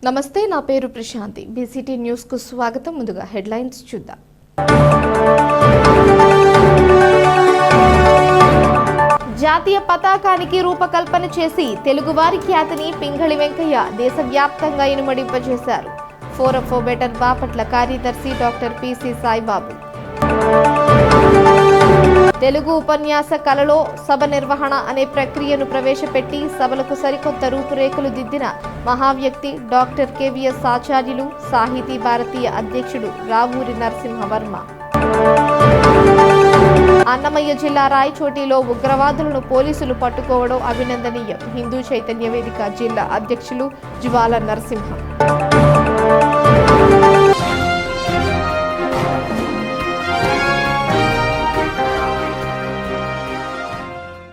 నమస్తే, నా పేరు ప్రశాంతి. బీసీటీ న్యూస్ కు స్వాగతం. ముందుగా హెడ్లైన్స్ చూద్దాం. జాతీయ పతాకానికి రూపకల్పన చేసి తెలుగువారి ఖ్యాతిని పింగళి వెంకయ్య దేశవ్యాప్తంగా ఇనుమడింపజేశారు. ఫోరం ఫర్ బెటర్ బాపట్ల కార్యదర్శి డాక్టర్ పిసి సాయిబాబు. తెలుగు ఉపన్యాస కళలో సభ నిర్వహణ అనే ప్రక్రియను ప్రవేశపెట్టి సభలకు సరికొత్త రూపురేఖలు దిద్దిన మహావ్యక్తి డాక్టర్ కెవిఎస్ ఆచార్యులు, సాహితీ భారతీయ అధ్యక్షుడు రావూరి నరసింహవర్మ. అన్నమయ్య జిల్లా రాయచోటిలో ఉగ్రవాదులను పోలీసులు పట్టుకోవడం అభినందనీయం. హిందూ చైతన్య వేదిక జిల్లా అధ్యక్షులు జ్వాల నరసింహం.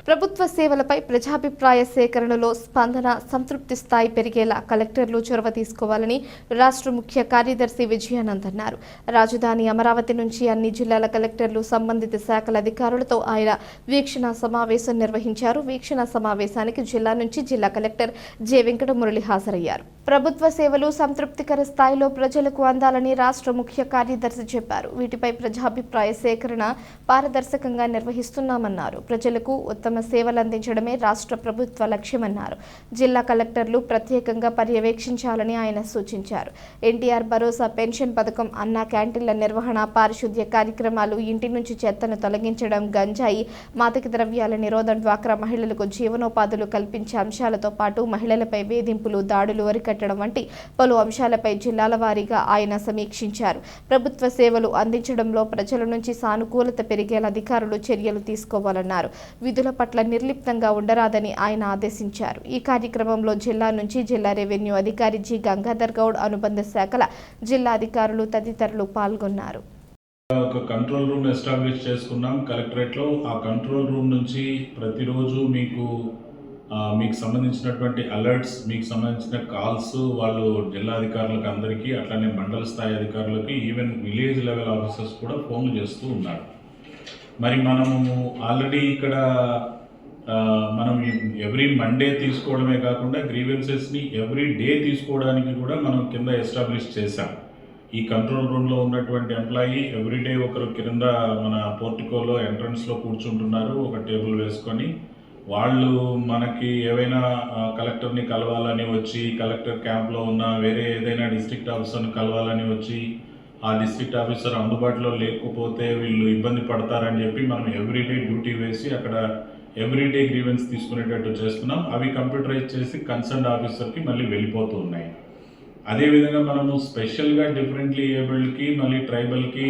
ప్రభుత్వ సేవలపై ప్రజాభిప్రాయ సేకరణలో స్పందన, సంతృప్తి స్థాయి పెరిగేలా కలెక్టర్లు చొరవ తీసుకోవాలని రాష్ట్ర ముఖ్య కార్యదర్శి విజయానంద్ అన్నారు. రాజధాని అమరావతి నుంచి అన్ని జిల్లాల కలెక్టర్లు, సంబంధిత శాఖల అధికారులతో ఆయన వీక్షణ సమావేశం నిర్వహించారు. వీక్షణ సమావేశానికి జిల్లా నుంచి జిల్లా కలెక్టర్ జె వెంకటమురళి హాజరయ్యారు. ప్రభుత్వ సేవలు సంతృప్తికర స్థాయిలో ప్రజలకు అందాలని రాష్ట్ర ముఖ్య కార్యదర్శి చెప్పారు. వీటిపై ప్రజాభిప్రాయ సేకరణ పారదర్శకంగా నిర్వహిస్తున్నామన్నారు. ప్రజలకు ఉత్తమ సేవలు అందించడమే రాష్ట్ర ప్రభుత్వ లక్ష్యమన్నారు. జిల్లా కలెక్టర్లు ప్రత్యేకంగా పర్యవేక్షించాలని ఆయన సూచించారు. ఎన్టీఆర్ భరోసా పెన్షన్ పథకం, అన్నా క్యాంటీన్ల నిర్వహణ, పారిశుద్ధ్య కార్యక్రమాలు, ఇంటి నుంచి చెత్తను తొలగించడం, గంజాయి, మాదక ద్రవ్యాల నిరోధం, డ్వాక్రా మహిళలకు జీవనోపాధులు కల్పించే అంశాలతో పాటు మహిళలపై వేధింపులు, దాడులు అరికట్టడం వంటి పలు అంశాలపై జిల్లాల వారీగా ఆయన సమీక్షించారు. ప్రభుత్వ సేవలు అందించడంలో ప్రజల నుంచి సానుకూలత పెరిగేలా అధికారులు చర్యలు తీసుకోవాలన్నారు. విధుల పట్ల నిర్లిప్తంగా ఉండరాదని ఆయన ఆదేశించారు. ఈ కార్యక్రమంలో జిల్లా నుంచి జిల్లా రెవెన్యూ అధికారి జి గంగాధర్ గౌడ్, అనుబంధ శాఖల జిల్లా అధికారులు తదితరులు పాల్గొన్నారు. ఒక కంట్రోల్ రూమ్ ఎస్టాబ్లిష్ చేసుకున్నాం కలెక్టరేట్లో. ఆ కంట్రోల్ రూమ్ నుంచి ప్రతిరోజు మీకు సంబంధించినటువంటి అలర్ట్స్, మీకు సంబంధించిన కాల్స్ వాళ్ళు జిల్లా అధికారులకు అందరికీ, అట్లనే మండల స్థాయి అధికారులకి, ఈవెన్ విలేజ్ లెవెల్ ఆఫీసర్స్ కూడా ఫోన్లు చేస్తూ ఉన్నారు. మరి మనము ఆల్రెడీ ఇక్కడ మనం ఎవ్రీ మండే తీసుకోవడమే కాకుండా గ్రీవెన్సెస్ని ఎవ్రీ డే తీసుకోవడానికి కూడా మనం కింద ఎస్టాబ్లిష్ చేశాం. ఈ కంట్రోల్ రూమ్లో ఉన్నటువంటి ఎంప్లాయీ ఎవ్రీడే ఒకరు కింద మన పోర్టికోలో ఎంట్రన్స్లో కూర్చుంటున్నారు, ఒక టేబుల్ వేసుకొని. వాళ్ళు మనకి ఏవైనా కలెక్టర్ని కలవాలని వచ్చి, కలెక్టర్ క్యాంప్లో ఉన్న వేరే ఏదైనా డిస్ట్రిక్ట్ ఆఫీసర్ని కలవాలని వచ్చి, ఆ డిస్ట్రిక్ట్ ఆఫీసర్ అందుబాటులో లేకపోతే వీళ్ళు ఇబ్బంది పడతారని చెప్పి మనం ఎవ్రీడే డ్యూటీ వేసి అక్కడ ఎవ్రీడే గ్రీవెన్స్ తీసుకునేటట్టు చేస్తున్నాం. అవి కంప్యూటరైజ్ చేసి కన్సర్న్ ఆఫీసర్కి మళ్ళీ వెళ్ళిపోతూ ఉన్నాయి. అదేవిధంగా మనము స్పెషల్గా డిఫరెంట్లీ ఏబుల్డ్కి, మళ్ళీ ట్రైబల్కి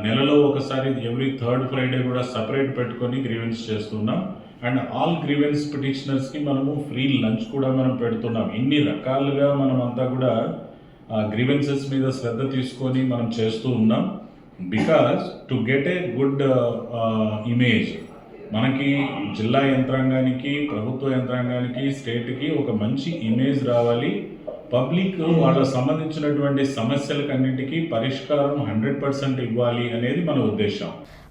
నెలలో ఒకసారి ఎవ్రీ థర్డ్ ఫ్రైడే కూడా సపరేట్ పెట్టుకొని గ్రీవెన్స్ చేస్తున్నాం. అండ్ ఆల్ గ్రీవెన్స్ పిటిషనర్స్కి మనము ఫ్రీ లంచ్ కూడా మనం పెడుతున్నాం. ఇన్ని రకాలుగా మనం అంతా కూడా గ్రీవెన్సెస్ మీద శ్రద్ధ తీసుకొని మనం చేస్తూ ఉన్నాం. Because to get a good image, మనకి జిల్లా యంత్రాంగానికి, ప్రభుత్వ యంత్రాంగానికి, స్టేట్కి ఒక మంచి ఇమేజ్ రావాలి. పబ్లిక్ వాళ్ళకు సంబంధించినటువంటి సమస్యలకన్నింటికీ పరిష్కారం 100% ఇవ్వాలి అనేది మన ఉద్దేశం.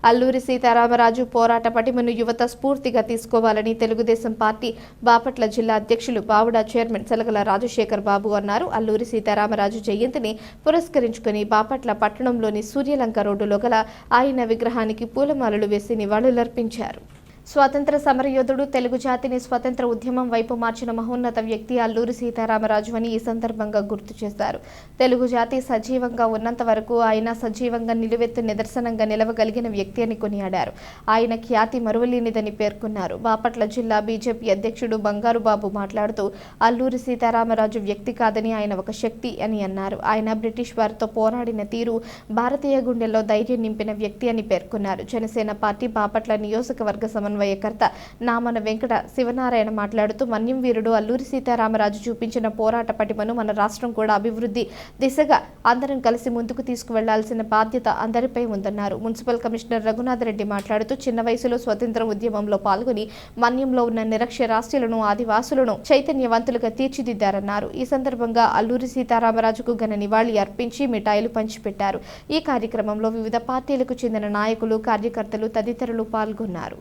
అల్లూరి సీతారామరాజు పోరాట పటిమను యువత స్ఫూర్తిగా తీసుకోవాలని తెలుగుదేశం పార్టీ బాపట్ల జిల్లా అధ్యక్షులు బావుడా చైర్మన్ సెలగల రాజశేఖర్ బాబు అన్నారు. అల్లూరి సీతారామరాజు జయంతిని పురస్కరించుకుని బాపట్ల పట్టణంలోని సూర్యలంక రోడ్డులో గల ఆయన విగ్రహానికి పూలమాలలు వేసి నివాళులర్పించారు. స్వాతంత్ర సమరయోధుడు, తెలుగు జాతిని స్వతంత్ర ఉద్యమం వైపు మార్చిన మహోన్నత వ్యక్తి అల్లూరి సీతారామరాజు అని ఈ సందర్భంగా గుర్తు చేశారు. తెలుగు జాతి సజీవంగా ఉన్నంత వరకు ఆయన సజీవంగా నిలువెత్తు నిదర్శనంగా నిలవగలిగిన వ్యక్తి అని కొనియాడారు. ఆయన ఖ్యాతి మరువలేనిదని పేర్కొన్నారు. బాపట్ల జిల్లా బీజేపీ అధ్యక్షుడు బంగారు బాబు మాట్లాడుతూ అల్లూరి సీతారామరాజు వ్యక్తి కాదని ఆయన ఒక శక్తి అని అన్నారు. ఆయన బ్రిటిష్ వారితో పోరాడిన తీరు భారతీయ గుండెల్లో ధైర్యం నింపిన వ్యక్తి అని పేర్కొన్నారు. జనసేన పార్టీ బాపట్ల నియోజకవర్గ సమన్వయకర్త నామన వెంకట శివనారాయణ మాట్లాడుతూ మన్యం వీరుడు అల్లూరి సీతారామరాజు చూపించిన పోరాట పటిమను మన రాష్ట్రం కూడా అభివృద్ధి దిశగా అందరం కలిసి ముందుకు తీసుకువెళ్లాల్సిన బాధ్యత అందరిపై ఉందన్నారు. మున్సిపల్ కమిషనర్ రఘునాథరెడ్డి మాట్లాడుతూ చిన్న వయసులో స్వతంత్ర ఉద్యమంలో పాల్గొని మన్యంలో ఉన్న నిరక్షరాస్యులను, ఆదివాసులను చైతన్యవంతులుగా తీర్చిదిద్దారన్నారు. ఈ సందర్భంగా అల్లూరి సీతారామరాజుకు ఘన నివాళి అర్పించి మిఠాయిలు పంచిపెట్టారు. ఈ కార్యక్రమంలో వివిధ పార్టీలకు చెందిన నాయకులు, కార్యకర్తలు తదితరులు పాల్గొన్నారు.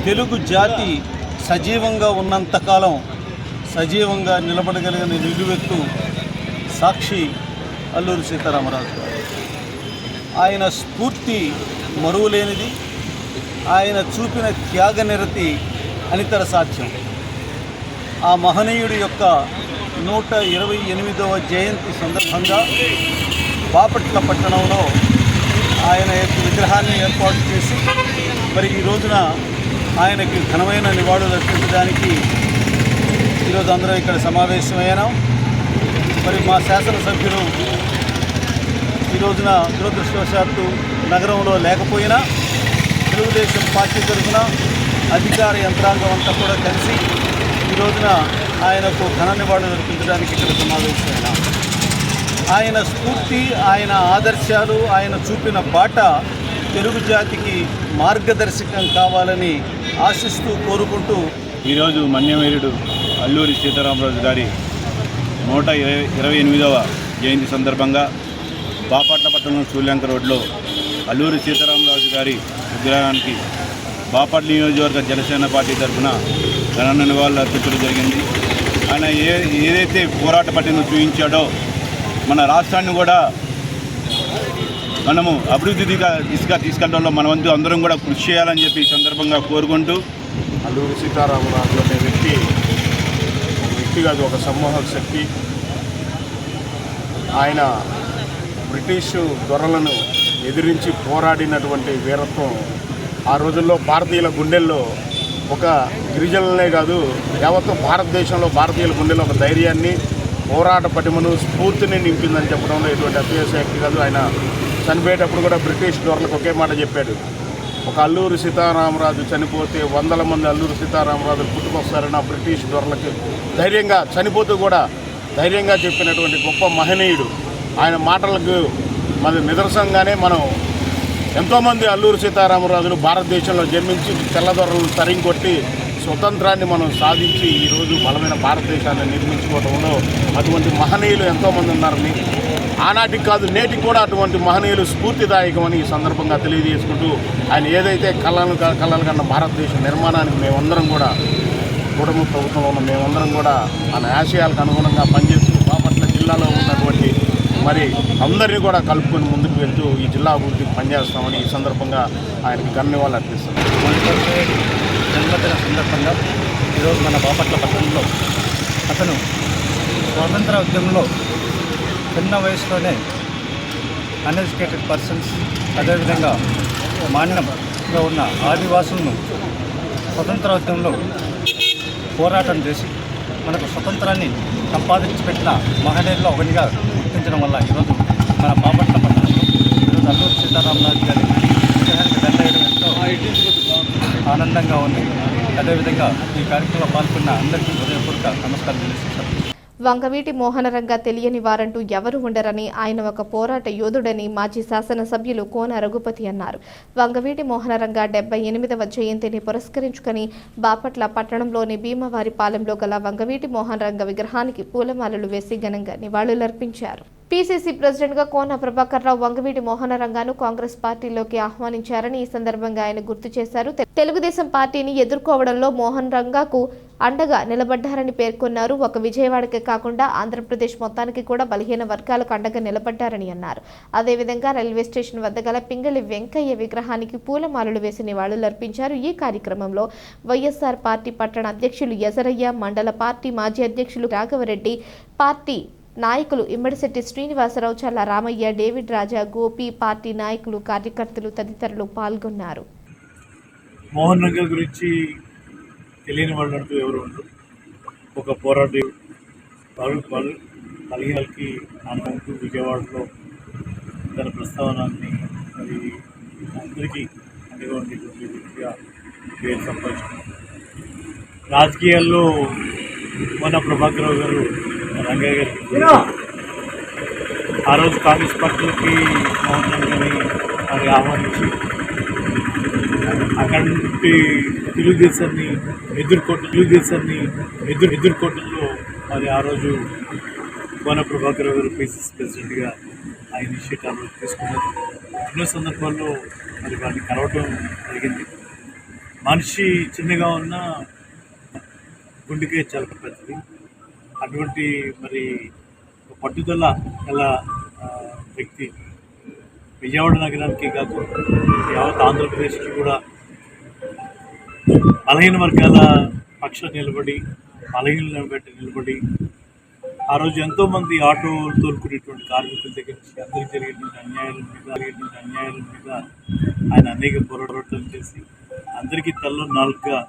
తెలుగు జాతి సజీవంగా ఉన్నంతకాలం సజీవంగా నిలబడగలిగిన నిలువెత్తు సాక్షి అల్లూరి సీతారామరాజు గారు. ఆయన స్ఫూర్తి మరువలేనిది. ఆయన చూపిన త్యాగనిరతి అనితర సాధ్యం. ఆ మహనీయుడి యొక్క 128వ జయంతి సందర్భంగా బాపట్ల పట్టణంలో ఆయన యొక్క విగ్రహాన్ని ఏర్పాటు చేసి మరి ఈ రోజున ఆయనకి ఘనమైన నివాళులు అర్పించడానికి ఈరోజు అందరూ ఇక్కడ సమావేశమయ్యాం. మరి మా శాసనసభ్యులు ఈ రోజున దురదృష్టవశాత్తు నగరంలో లేకపోయినా తెలుగుదేశం పార్టీ తరఫున అధికార యంత్రాంగం అంతా కూడా కలిసి ఈ రోజున ఆయనకు ఘన నివాళులు అర్పించడానికి ఇక్కడ సమావేశమైనాం. ఆయన స్ఫూర్తి, ఆయన ఆదర్శాలు, ఆయన చూపిన బాట తెలుగు జాతికి మార్గదర్శకం కావాలని ఆశిస్తూ కోరుకుంటూ ఈరోజు మన్యవీరుడు అల్లూరి సీతారామరాజు గారి 128వ జయంతి సందర్భంగా బాపట్ల పట్టణం సూర్యాంక రోడ్లో అల్లూరి సీతారామరాజు గారి విగ్రహానికి బాపట్ల నియోజకవర్గ జనసేన పార్టీ తరఫున ఘన నివాళులు అర్పించడం జరిగింది. ఆయన ఏదైతే పోరాట పట్టిన చూపించాడో మన రాష్ట్రాన్ని కూడా మనము అభివృద్ధి దిశగా తీసుకెళ్లడంలో మన వంతు అందరం కూడా కృషి చేయాలని చెప్పి ఈ సందర్భంగా కోరుకుంటూ అల్లూరి సీతారామరాజు అనే వ్యక్తి కాదు, ఒక సమూహక శక్తి. ఆయన బ్రిటిషు దొరలను ఎదిరించి పోరాడినటువంటి వీరత్వం ఆ రోజుల్లో భారతీయుల గుండెల్లో, ఒక గిరిజనులనే కాదు యావత్తు భారతదేశంలో భారతీయుల గుండెల్లో ఒక ధైర్యాన్ని, పోరాట పటిమను, స్ఫూర్తిని నింపిందని చెప్పడంలో ఎటువంటి అతిశయోక్తి కాదు. ఆయన చనిపోయేటప్పుడు కూడా బ్రిటిష్ దొరలకు ఒకే మాట చెప్పాడు, ఒక అల్లూరి సీతారామరాజు చనిపోతే 100 మంది అల్లూరి సీతారామరాజులు పుట్టుకొస్తారని ఆ బ్రిటిష్ దొరలకి ధైర్యంగా, చనిపోతూ కూడా ధైర్యంగా చెప్పినటువంటి గొప్ప మహనీయుడు. ఆయన మాటలకు మన నిదర్శనంగానే మనం ఎంతోమంది అల్లూరి సీతారామరాజులు భారతదేశంలో జన్మించి తెల్లదొరలను తరిగికొట్టి స్వతంత్రాన్ని మనం సాధించి ఈరోజు బలమైన భారతదేశాన్ని నిర్మించుకోవడంలో అటువంటి మహనీయులు ఎంతోమంది ఉన్నారని, ఆనాటికి కాదు నేటికి కూడా అటువంటి మహనీయులు స్ఫూర్తిదాయకమని ఈ సందర్భంగా తెలియజేసుకుంటూ ఆయన ఏదైతే కళలు కన్న భారతదేశ నిర్మాణానికి మేమందరం కూడా కూటమి ప్రభుత్వంలో ఉన్న మేమందరం కూడా ఆయన ఆశయాలకు అనుగుణంగా పనిచేస్తూ బాపట్ల జిల్లాలో ఉన్నటువంటి మరి అందరినీ కూడా కలుపుకొని ముందుకు వెళ్తూ ఈ జిల్లా అభివృద్ధికి పనిచేస్తామని ఈ సందర్భంగా ఆయనకి ధన్యవాదాలు అర్పిస్తున్నాం. జన్మదిన సందర్భంగా ఈరోజు మన బాపట్ల పట్టణంలో అతను స్వాతంత్ర ఉద్యమంలో చిన్న వయసులోనే అన్ఎడ్యుకేటెడ్ పర్సన్స్, అదేవిధంగా మాన్యంలో ఉన్న ఆదివాసులను స్వతంత్రోద్యమంలో పోరాటం చేసి మనకు స్వతంత్రాన్ని సంపాదించి పెట్టిన మహనీయుల్లో ఒకటిగా గుర్తించడం వల్ల ఈరోజు మన బాపట్ల పట్టణంలో ఈరోజు అల్లూరి సీతారామరాజు గారి విగ్రహానికి దండేయడం ఎంతో ఆనందంగా ఉంది. అదేవిధంగా ఈ కార్యక్రమంలో పాల్గొన్న అందరికీ హృదయపూర్వక నమస్కారం తెలియజేస్తాను. వంగవీటి మోహనరంగ తెలియని వారంటూ ఎవరు ఉండరని, ఆయన ఒక పోరాట యోధుడని మాజీ శాసనసభ్యులు కోన రఘుపతి అన్నారు. వంగవీటి మోహనరంగ 78వ జయంతిని పురస్కరించుకుని బాపట్ల పట్టణంలోని భీమవారిపాలెంలో గల వంగవీటి మోహనరంగ విగ్రహానికి పూలమాలలు వేసి ఘనంగా నివాళులర్పించారు. పీసీసీ ప్రెసిడెంట్గా కోన ప్రభాకర్ రావు వంగవీటి మోహనరంగను కాంగ్రెస్ పార్టీలోకి ఆహ్వానించారని ఈ సందర్భంగా ఆయన గుర్తు చేశారు. తెలుగుదేశం పార్టీని ఎదుర్కోవడంలో మోహన్ రంగకు అండగా నిలబడ్డారని పేర్కొన్నారు. ఒక విజయవాడకే కాకుండా ఆంధ్రప్రదేశ్ మొత్తానికి కూడా బలహీన వర్గాలకు అండగా నిలబడ్డారని అన్నారు. అదేవిధంగా రైల్వే స్టేషన్ వద్ద గల పింగళి వెంకయ్య విగ్రహానికి పూలమాలలు వేసి నివాళులర్పించారు. ఈ కార్యక్రమంలో వైఎస్ఆర్ పార్టీ పట్టణ అధ్యక్షులు యజరయ్య, మండల పార్టీ మాజీ అధ్యక్షులు రాఘవరెడ్డి, పార్టీ నాయకులు ఇమ్మడిశెట్టి శ్రీనివాసరావు, చల్ల రామయ్య, డేవిడ్ రాజా, గోపి, పార్టీ నాయకులు, కార్యకర్తలు తదితరులు పాల్గొన్నారు. మోహన్ రంగ గురించి తెలియని వాళ్ళు అంటూ ఎవరు ఉండరు. ఒక పోరాట బలహీనలకి అనుకుంటూ విజయవాడలో తన ప్రస్తావనాన్ని మరి అందరికీ అండగా ఉండేటువంటి వ్యక్తిగా పేరు సంపాదించుకున్నారు. రాజకీయాల్లో మన ప్రభాకర్ రావు గారు రంగయ్య గారికి ఆ రోజు కాంగ్రెస్ పార్టీలకి మోహన్ రంగని మరి ఆహ్వానించి అక్కడి నుండి తెలుగుదేశాన్ని ఎదుర్కోవడంలో మరి ఆ రోజు కోన ప్రభాకర్ గారు పీసీసీ ప్రెసిడెంట్గా ఆ ఇనిషియేటివ్ తీసుకున్నారు. ఎన్నో సందర్భాల్లో మరి వారిని కలవటం జరిగింది. మనిషి చిన్నగా ఉన్న గుండెకే చాలా పెద్దది. అటువంటి మరి పట్టుదల గల వ్యక్తి విజయవాడ నగరానికి కాదు యావత్ ఆంధ్రప్రదేశ్కి కూడా బలహీన వర్గాల పక్షాన నిలబడి నిలబడి ఆ రోజు ఎంతోమంది ఆటో తోలుకునేటువంటి కార్మికుల దగ్గర నుంచి అందరికీ జరిగేటువంటి అన్యాయాల మీద ఆయన అనేక పోరాటాలు చేసి అందరికీ తల్లో నాలుగుగా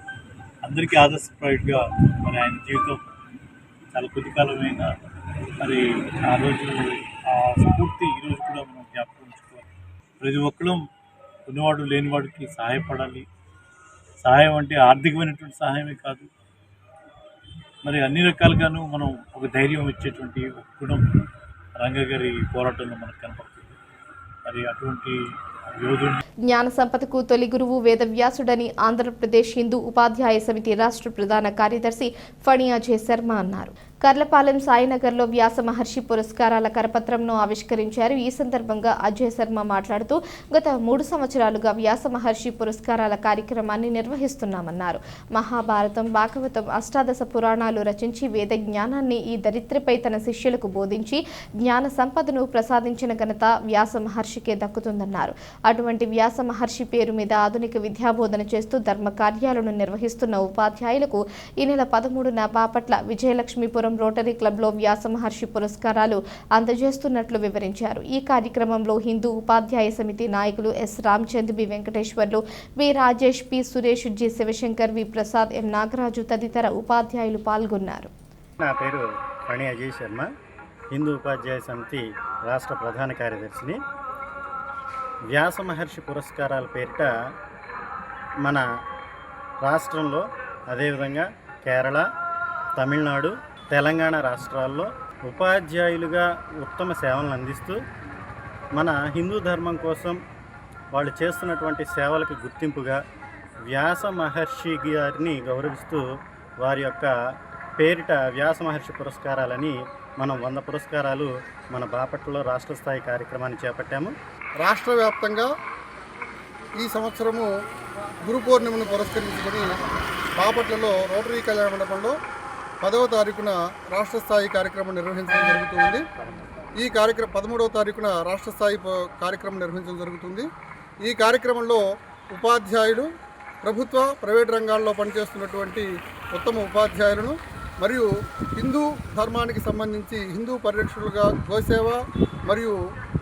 అందరికీ ఆదర్శప్రాయుడిగా మరి ఆయన జీవితం చాలా కొద్ది కాలమైన మరి ఆ రోజు ఆ స్ఫూర్తి ఈరోజు కూడా మనం జ్ఞాపకం ఉంచుకోవాలి. ప్రతి ఒక్కరూ ఉన్నవాడు లేనివాడికి సహాయపడాలి. సహాయం అంటే ఆర్థికమైనటువంటి సహాయమే కాదు, మరి అన్ని రకాలుగాను మనం ఒక ధైర్యం ఇచ్చేటువంటి ఒక గుణం రంగ గారి పోరాటంలో మనకు కనపడుతుంది. మరి అటువంటి యోధుడు జ్ఞాన సంపదకు తొలి గురువు వేదవ్యాసుడని ఆంధ్రప్రదేశ్ హిందూ ఉపాధ్యాయ సమితి రాష్ట్ర ప్రధాన కార్యదర్శి ఫణి అజయ్ శర్మ అన్నారు. కర్లపాలెం సాయినగర్లో వ్యాస మహర్షి పురస్కారాల కరపత్రంను ఆవిష్కరించారు. ఈ సందర్భంగా అజయ్ శర్మ మాట్లాడుతూ గత 3 సంవత్సరాలుగా వ్యాస మహర్షి పురస్కారాల కార్యక్రమాన్ని నిర్వహిస్తున్నామన్నారు. మహాభారతం, భాగవతం, అష్టాదశ పురాణాలు రచించి వేద జ్ఞానాన్ని ఈ దరిద్రపై తన శిష్యులకు బోధించి జ్ఞాన సంపదను ప్రసాదించిన ఘనత వ్యాస మహర్షికే దక్కుతుందన్నారు. అటువంటి వ్యాస మహర్షి పేరు మీద ఆధునిక విద్యాబోధన చేస్తూ ధర్మ కార్యాలను నిర్వహిస్తున్న ఉపాధ్యాయులకు ఈ నెల 13న బాపట్ల విజయలక్ష్మీపురం రోటరీ క్లబ్లో వ్యాస మహర్షి పురస్కారాలు అందజేస్తున్నట్లు వివరించారు. ఈ కార్యక్రమంలో హిందూ ఉపాధ్యాయ సమితి నాయకులు S Ramachand, B Venkateswarlu, B Rajesh, P Suresh, G Shivashankar, V Prasad, M Nagaraju తదితర ఉపాధ్యాయులు పాల్గొన్నారు. నా పేరు ఫణి అజయ్ శర్మ, హిందూ ఉపాధ్యాయ సమితి రాష్ట్ర ప్రధాన కార్యదర్శిని. వ్యాస మహర్షి పురస్కారాల పేరిట మన రాష్ట్రంలో, అదేవిధంగా కేరళ, తమిళనాడు, తెలంగాణ రాష్ట్రాల్లో ఉపాధ్యాయులుగా ఉత్తమ సేవలను అందిస్తూ మన హిందూ ధర్మం కోసం వాళ్ళు చేస్తున్నటువంటి సేవలకు గుర్తింపుగా వ్యాస మహర్షి గారిని గౌరవిస్తూ వారి యొక్క పేరిట వ్యాస మహర్షి పురస్కారాలని మనం 100 పురస్కారాలు మన బాపట్లలో రాష్ట్ర స్థాయి కార్యక్రమాన్ని చేపట్టాము. రాష్ట్ర వ్యాప్తంగా ఈ సంవత్సరము గురు పౌర్ణిమను పురస్కరించుకొని బాపట్లలో రోటరీ కళ్యాణ మండపంలో 10వ తారీఖున రాష్ట్ర స్థాయి కార్యక్రమం నిర్వహించడం జరుగుతుంది. ఈ కార్యక్రమం 13వ తారీఖున రాష్ట్ర స్థాయి కార్యక్రమం నిర్వహించడం జరుగుతుంది. ఈ కార్యక్రమంలో ఉపాధ్యాయులు, ప్రభుత్వ, ప్రైవేట్ రంగాల్లో పనిచేస్తున్నటువంటి ఉత్తమ ఉపాధ్యాయులను మరియు హిందూ ధర్మానికి సంబంధించి హిందూ పరిరక్షకులుగా గోసేవ మరియు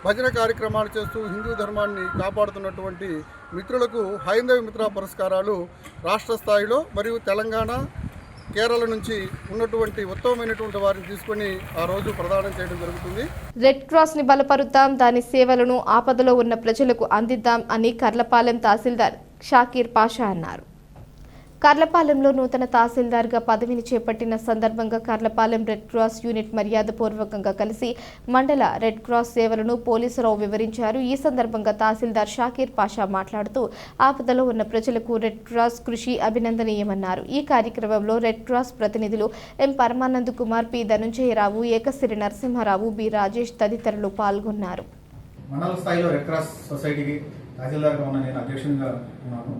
భజన కార్యక్రమాలు చేస్తూ హిందూ ధర్మాన్ని కాపాడుతున్నటువంటి మిత్రులకు హైందవ మిత్ర పురస్కారాలు రాష్ట్ర స్థాయిలో మరియు తెలంగాణ, కేరళ నుంచి ఉన్నటువంటి ఉత్తమమైనటువంటి వారిని తీసుకొని ఆ రోజు ప్రదానం చేయడం జరుగుతుంది. రెడ్ క్రాస్ ని బలపరుద్దాం, దాని సేవలను ఆపదలో ఉన్న ప్రజలకు అందిద్దాం అని కర్లపాలెం తహసీల్దార్ షాకీర్ పాషా అన్నారు. కర్లపాలెంలో నూతన తహసీల్దార్గా పదవిని చేపట్టిన సందర్భంగా కర్లపాలెం రెడ్ క్రాస్ యూనిట్ మర్యాదపూర్వకంగా కలిసి మండల రెడ్ క్రాస్ సేవలను పోలీసురావు వివరించారు. ఈ సందర్భంగా తహసీల్దార్ షాకీర్ పాషా మాట్లాడుతూ ఆపదలో ఉన్న ప్రజలకు రెడ్ క్రాస్ కృషి అభినందనీయమన్నారు. ఈ కార్యక్రమంలో రెడ్ క్రాస్ ప్రతినిధులు ఎం పరమానంద్ కుమార్, పి ధనుంజయరావు, ఏకసిరి నరసింహారావు, బి రాజేష్ తదితరులు పాల్గొన్నారు. మండల స్థాయిలో రెడ్ క్రాస్ సొసైటీకి తహసీల్దార్గా ఉన్న నేను అధ్యక్షునిగా ఉన్నాను.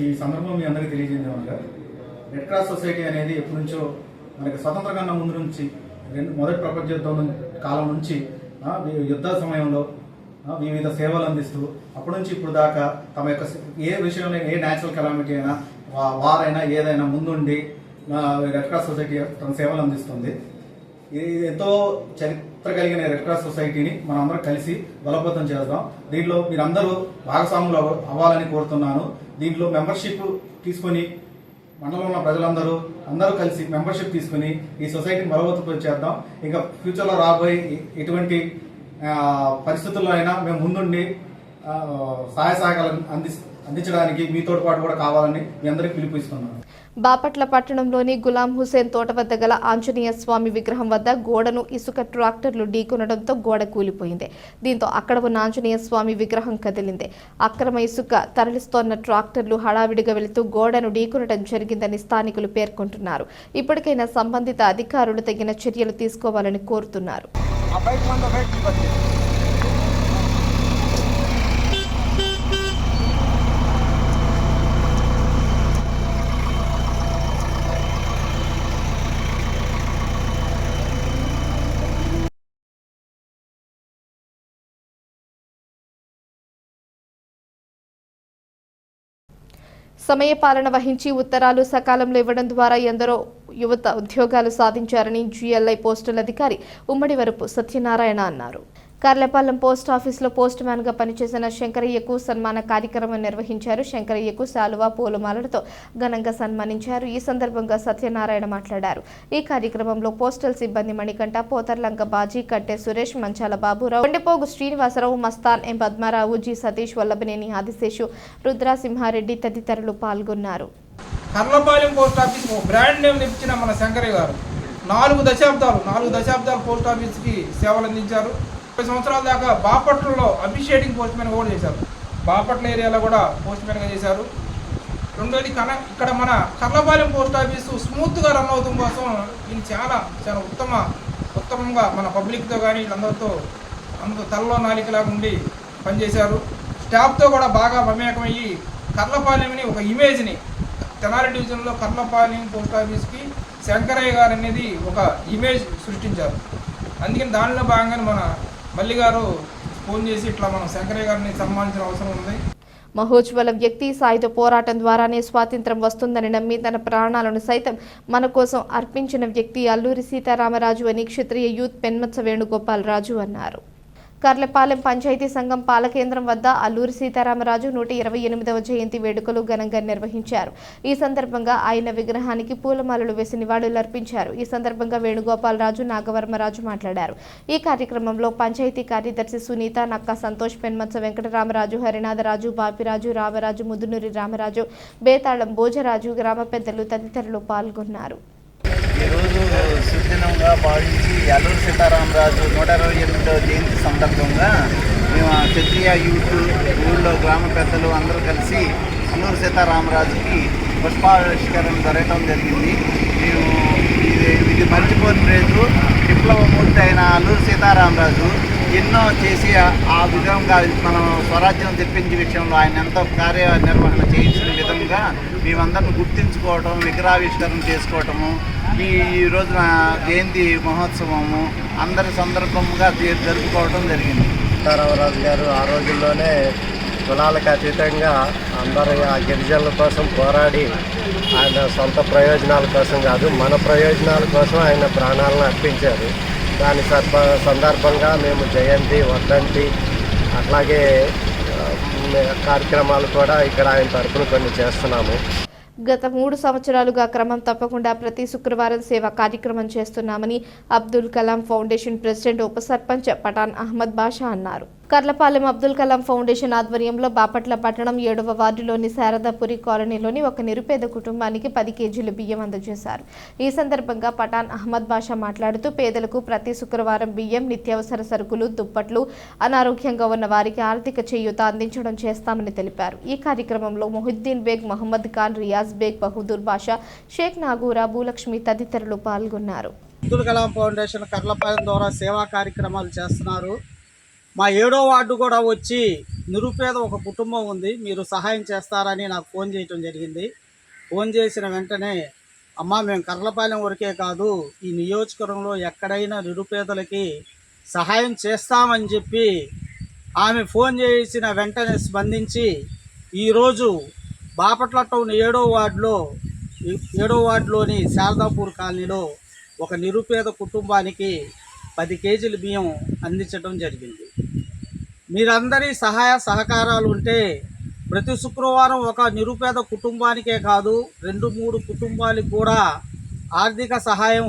ఈ సందర్భం మీ అందరికీ తెలియజేయగా, రెడ్ క్రాస్ సొసైటీ అనేది ఎప్పటి నుంచో మనకి స్వతంత్ర కన్నా ముందు నుంచి మొదటి ప్రపంచ యుద్ధం కాలం నుంచి యుద్ధ సమయంలో వివిధ సేవలు అందిస్తూ అప్పటి నుంచి ఇప్పుడు దాకా తమ యొక్క ఏ విషయంలో, ఏ న్యాచురల్ కెలామిటీ అయినా, వారైనా, ఏదైనా ముందుండి రెడ్ క్రాస్ సొసైటీ తన సేవలు అందిస్తుంది. ఇది ఎంతో చరిత్ర కలిగిన రెడ్ క్రాస్ సొసైటీని మనం అందరం కలిసి బలోపేతం చేద్దాం. దీంట్లో మీరందరూ భాగస్వాములు అవ్వాలని కోరుతున్నాను. దీంట్లో మెంబర్షిప్ తీసుకొని మండలంలో ఉన్న ప్రజలందరూ కలిసి మెంబర్షిప్ తీసుకుని ఈ సొసైటీని బలోపేతం చేద్దాం. ఇంకా ఫ్యూచర్లో రాబోయే ఎటువంటి పరిస్థితుల్లో అయినా మేము ముందుండి సహాయ సహకారాలు అందించడానికి మీతో పాటు కూడా కావాలని మీ అందరికీ పిలుపుస్తున్నాను. బాపట్ల పట్టణంలోని గులాం హుసేన్ తోట వద్ద గల ఆంజనేయ స్వామి విగ్రహం వద్ద గోడను ఇసుక ట్రాక్టర్లు ఢీకొనడంతో గోడ కూలిపోయింది. దీంతో అక్కడ ఉన్న ఆంజనేయ స్వామి విగ్రహం కదిలింది. అక్రమ ఇసుక తరలిస్తోన్న ట్రాక్టర్లు హడావిడిగా వెళుతూ గోడను ఢీకొనడం జరిగిందని స్థానికులు పేర్కొంటున్నారు. ఇప్పటికైనా సంబంధిత అధికారులు తగిన చర్యలు తీసుకోవాలని కోరుతున్నారు. సమయపాలన వహించి ఉత్తరాలు సకాలంలో ఇవ్వడం ద్వారా ఎందరో యువత ఉద్యోగాలు సాధించారని జిఎల్ఐ పోస్టల్ అధికారి ఉమ్మడివరపు సత్యనారాయణ అన్నారు. కర్లపాలెం పోస్ట్ ఆఫీసులో పోస్ట్ మ్యాన్ గా పనిచేసిన శంకరయ్యకు సన్మాన కార్యక్రమం నిర్వహించారు. శంకరయ్యకు శాలువా పూలమాలలతో ఘనంగా సన్మానించారు. ఈ సందర్భంగా సత్యనారాయణ మాట్లాడారు. ఈ కార్యక్రమంలో పోస్టల్ సిబ్బంది మణికంఠ, పోతర్లంక బాజీ, కట్టె సురేష్, మంచాల బాబురావు, కొండెపోగు శ్రీనివాసరావు, మస్తాన్, ఎం పద్మారావు, జి సతీష్, వల్లభనేని ఆదిశేషు, రుద్రాసింహారెడ్డి తదితరులు పాల్గొన్నారు. Karlapalem post office brand name ఇచ్చిన మన శంకరయ్య గారు 4 దశాబ్దాలు పోస్ట్ ఆఫీస్కి సేవలు అందించారు. 30 సంవత్సరాల దాకా బాపట్లలో అఫీషియేటింగ్ పోస్ట్ మ్యాన్ కూడా చేశారు. బాపట్ల ఏరియాలో కూడా పోస్ట్ మ్యాన్గా చేశారు. రెండోది ఇక్కడ మన కర్లపాలెం పోస్ట్ ఆఫీసు స్మూత్గా రన్ అవుతాం కోసం ఇది చాలా ఉత్తమంగా మన పబ్లిక్తో కానీ వీళ్ళందరితో తలలో నాలికలాగా ఉండి పనిచేశారు. స్టాఫ్తో కూడా బాగా మమేకమయ్యి కర్లపాలెంని ఒక ఇమేజ్ని తెనాలి డివిజన్లో కర్లపాలెం పోస్ట్ ఆఫీస్కి శంకరయ్య గారు అనేది ఒక ఇమేజ్ సృష్టించారు. అందుకని దానిలో భాగంగానే మన మల్లి గారు ఫోన్ చేసి ఇట్లా మనం శంకరయ్య గారిని సన్మానించిన అవసరం ఉంది. మహోజ్వల వ్యక్తి సాయుధ పోరాటం ద్వారానే స్వాతంత్ర్యం వస్తుందని నమ్మి తన ప్రాణాలను సైతం మన కోసం అర్పించిన వ్యక్తి అల్లూరి సీతారామరాజు అని క్షత్రియ యూత్ పెన్మత్స వేణుగోపాల్ రాజు అన్నారు. కర్లపాలెం పంచాయతీ సంఘం పాలకేంద్రం వద్ద అల్లూరి సీతారామరాజు 128వ జయంతి వేడుకలు ఘనంగా నిర్వహించారు. ఈ సందర్భంగా ఆయన విగ్రహానికి పూలమాలలు వేసి నివాళులర్పించారు. ఈ సందర్భంగా వేణుగోపాల్ రాజు, నాగవర్మరాజు మాట్లాడారు. ఈ కార్యక్రమంలో పంచాయతీ కార్యదర్శి సునీత, నక్క సంతోష్, పెన్మత్స వెంకటరామరాజు, హరినాథరాజు, బాపిరాజు, రామరాజు, ముదునూరి రామరాజు, బేతాళం భోజరాజు, గ్రామ పెద్దలు తదితరులు పాల్గొన్నారు. ఈరోజు సుదినంగా భావించి అల్లూరి సీతారామరాజు 128వ జయంతి సందర్భంగా మేము క్షత్రియ యూత్ ఊళ్ళో గ్రామ పెద్దలు అందరూ కలిసి అల్లూరి సీతారామరాజుకి పుష్పావిష్కరణ జరగడం జరిగింది. మేము ఇది మర్చిపోని రేటు విప్లవమూర్తి అయిన అల్లూరి సీతారామరాజు ఎన్నో చేసి ఆ విధంగా మనం స్వరాజ్యం తెప్పించే విషయంలో ఆయన ఎంతో కార్యనిర్వహణ చేయించిన విధంగా మేమందరిని గుర్తించుకోవటం, విగ్రహావిష్కరణ చేసుకోవటము, ఈ రోజున జయంతి మహోత్సవము అందరి సందర్భంగా జరుపుకోవడం జరిగింది. సీతారామరాజు గారు ఆ రోజుల్లోనే కులాలకు అతీతంగా అందరూ ఆ గిరిజనుల కోసం పోరాడి ఆయన సొంత ప్రయోజనాల కోసం కాదు, మన ప్రయోజనాల కోసం ఆయన ప్రాణాలను అర్పించారు. దాని సందర్భంగా మేము జయంతి, వర్ధంతి అట్లాగే కార్యక్రమాలు కూడా ఇక్కడ ఆయన తరఫున కొన్ని చేస్తున్నాము. గత 3 సంవత్సరాలుగా క్రమం తప్పకుండా ప్రతి శుక్రవారం సేవా కార్యక్రమం చేస్తున్నామని అబ్దుల్ కలాం ఫౌండేషన్ ప్రెసిడెంట్ ఉప సర్పంచ్ పఠాన్ అహ్మద్ బాషా అన్నారు. కర్లపాలెం అబ్దుల్ కలాం ఫౌండేషన్ ఆధ్వర్యంలో బాపట్ల పట్టణం 7వ వార్డులోని శారదాపురి కాలనీలోని ఒక నిరుపేద కుటుంబానికి 10 కేజీల బియ్యం అందజేశారు. ఈ సందర్భంగా పఠాన్ అహ్మద్ బాషా మాట్లాడుతూ పేదలకు ప్రతి శుక్రవారం బియ్యం, నిత్యావసర సరుకులు, దుప్పట్లు, అనారోగ్యంగా ఉన్న వారికి ఆర్థిక చేయూత అందించడం చేస్తామని తెలిపారు. ఈ కార్యక్రమంలో మొహిద్దీన్ బేగ్, మహమ్మద్ ఖాన్, రియాజ్ బేగ్, బహదూర్ బాషా, షేక్ నాగూరా, భూలక్ష్మి తదితరులు పాల్గొన్నారు. అబ్దుల్ కలాం ఫౌండేషన్ కర్లపాలెం ద్వారా సేవా కార్యక్రమాలు చేస్తున్నారు. మా 7వ వార్డు కూడా వచ్చి నిరుపేద ఒక కుటుంబం ఉంది, మీరు సహాయం చేస్తారని నాకు ఫోన్ చేయటం జరిగింది. ఫోన్ చేసిన వెంటనే అమ్మ మేము కర్లపాలెం వరకే కాదు ఈ నియోజకవర్గంలో ఎక్కడైనా నిరుపేదలకి సహాయం చేస్తామని చెప్పి ఆమె ఫోన్ చేసిన వెంటనే స్పందించి ఈరోజు బాపట్ల టౌన్ 7వ వార్డులోని శారదాపూర్ కాలనీలో ఒక నిరుపేద కుటుంబానికి 10 కేజీల బియ్యం అందించడం జరిగింది. మీరందరి సహాయ సహకారాలు ఉంటే ప్రతి శుక్రవారం ఒక నిరుపేద కుటుంబానికే కాదు 2-3 కుటుంబాలకు కూడా ఆర్థిక సహాయం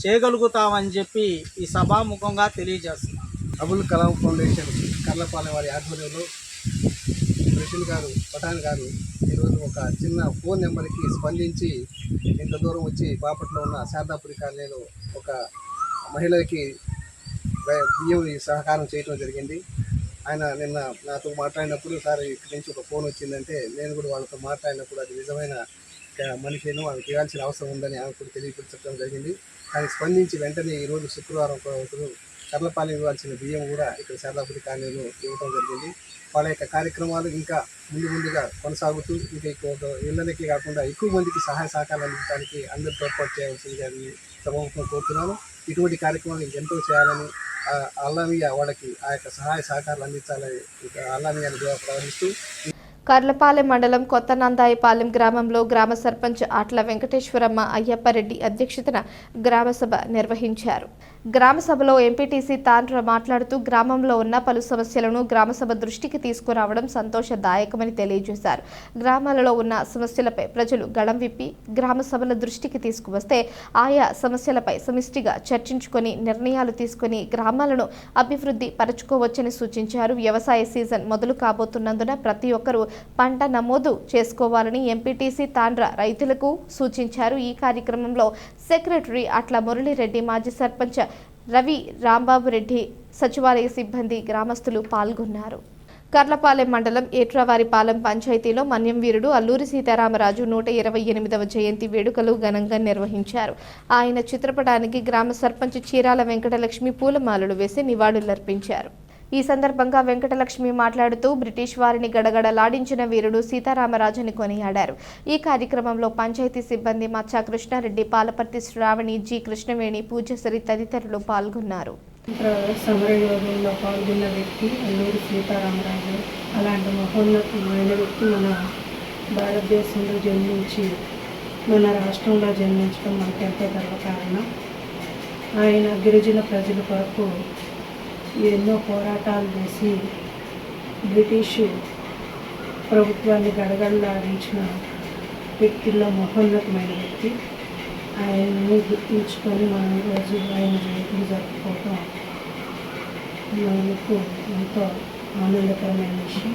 చేయగలుగుతామని చెప్పి ఈ సభాముఖంగా తెలియజేస్తున్నాం. అబుల్ కలాం ఫౌండేషన్ కర్లపాలెం వారి ఆధ్వర్యంలో ప్రెసిడెంట్ గారు పఠాన్ గారు ఈరోజు ఒక చిన్న ఫోన్ నెంబర్కి స్పందించి ఇంత దూరం వచ్చి బాపట్లో ఉన్న శారదాపురి కాలనీలో ఒక మహిళకి బియ్యం సహకారం చేయడం జరిగింది. ఆయన నిన్న నాతో మాట్లాడినప్పుడు సార్ ఇక్కడి నుంచి ఒక ఫోన్ వచ్చిందంటే నేను కూడా వాళ్ళతో మాట్లాడినప్పుడు అది నిజమైన మనిషిను వాళ్ళకి చేయాల్సిన అవసరం ఉందని ఆమె కూడా తెలియపరచడం జరిగింది. ఆయన స్పందించి వెంటనే ఈరోజు శుక్రవారం కర్లపాలెం ఇవ్వాల్సిన బియ్యం కూడా ఇక్కడ శారదాపురి కాలనీలో ఇవ్వడం జరిగింది. వాళ్ళ యొక్క కార్యక్రమాలు ఇంకా ముందుగా కొనసాగుతూ ఇంకా ఇళ్ళకి కాకుండా ఎక్కువ మందికి సహాయ సహకారాలు అందించడానికి అందరూ తోడ్పాటు చేయవలసిందిగా సభాముఖంగా కోరుతున్నాను. ఇటువంటి కార్యక్రమాలు ఎంతో చేయాలని అల్లామియా వాళ్ళకి ఆ యొక్క సహాయ సహకారాలు అందించాలని అల్లామియాని ప్రారంభిస్తూ కర్లపాలెం మండలం కొత్తనందాయపాలెం గ్రామంలో గ్రామ సర్పంచ్ ఆట్ల వెంకటేశ్వరమ్మ అయ్యప్పరెడ్డి అధ్యక్షతన గ్రామసభ నిర్వహించారు. గ్రామసభలో ఎంపీటీసీ తాండ్ర మాట్లాడుతూ గ్రామంలో ఉన్న పలు సమస్యలను గ్రామసభ దృష్టికి తీసుకురావడం సంతోషదాయకమని తెలియజేశారు. గ్రామాలలో ఉన్న సమస్యలపై ప్రజలు గళం విప్పి గ్రామసభల దృష్టికి తీసుకువస్తే ఆయా సమస్యలపై సమిష్టిగా చర్చించుకొని నిర్ణయాలు తీసుకుని గ్రామాలను అభివృద్ధి పరచుకోవచ్చని సూచించారు. వ్యవసాయ సీజన్ మొదలు కాబోతున్నందున ప్రతి ఒక్కరూ పంట నమోదు చేసుకోవాలని ఎంపీటీసీ తాండ్ర రైతులకు సూచించారు. ఈ కార్యక్రమంలో సెక్రటరీ అట్ల మురళిరెడ్డి, మాజీ సర్పంచ్ రవి రాంబాబు రెడ్డి, సచివాలయ సిబ్బంది, గ్రామస్తులు పాల్గొన్నారు. కర్లపాలెం మండలం ఏట్రావారిపాలెం పంచాయతీలో మన్యం వీరుడు అల్లూరి సీతారామరాజు 128వ జయంతి వేడుకలు ఘనంగా నిర్వహించారు. ఆయన చిత్రపటానికి గ్రామ సర్పంచ్ చీరాల వెంకటలక్ష్మి పూలమాలలు వేసి నివాళులర్పించారు. ఈ సందర్భంగా వెంకటలక్ష్మి మాట్లాడుతూ బ్రిటిష్ వారిని గడగడలాడించిన వీరుడు సీతారామరాజుని కొనియాడారు. ఈ కార్యక్రమంలో పంచాయతీ సిబ్బంది మచ్చా కృష్ణారెడ్డి, పాలపర్తి శ్రావణి, జి కృష్ణవేణి, పూజసరి తదితరులు పాల్గొన్నారు. సమరయోగంలో పాల్గొన్న వ్యక్తి అల్లూరి సీతారామరాజు. అలాంటి మహోన్నతమైన వ్యక్తి మన భారతదేశంలో జన్మించి మన రాష్ట్రంలో జన్మించడం మనకు ఎంతో గర్వకారణం. ఆయన గిరిజన ప్రజల కొరకు ఎన్నో పోరాటాలు చేసి బ్రిటిషు ప్రభుత్వాన్ని గడగడలాడించిన వ్యక్తుల్లో మహోన్నతమైన వ్యక్తి. ఆయన్ని గుర్తించుకొని మనం ఈరోజు ఆయన జయంతిని జరుపుకోవడం మనకు ఎంతో ఆనందకరమైన విషయం.